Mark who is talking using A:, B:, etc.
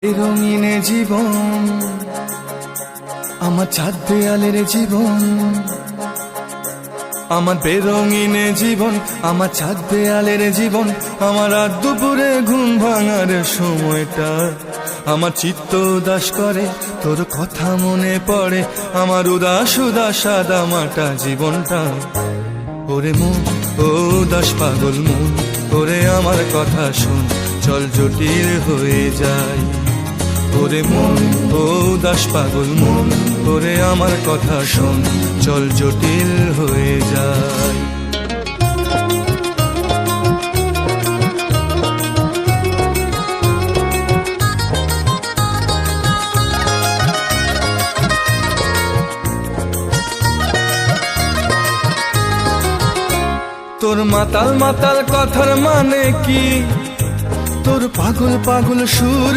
A: রঙিনে জীবন আমার ছাদ দেয়ালের জীবন, আমার বেরঙিনে জীবন আমার ছাদ দেয়ালের জীবন। আমার রাত দুপুরে ঘুম ভাঙার সময়টা, আমার চিত্ত উদাস করে তোর কথা মনে পড়ে, আমার উদাস উদাস সাদা মাটা জীবনটা। ওরে মন ও উদাস পাগল মন, ওরে আমার কথা শোন, চল জটিল হয়ে যায়। ওরে মন ও উদাস পাগল মন, ওরে আমার কথা শোন, চল জটিল হয়ে যায়। তোর মাতাল মাতাল কথার মানে কি, তোর পাগল পাগল সুর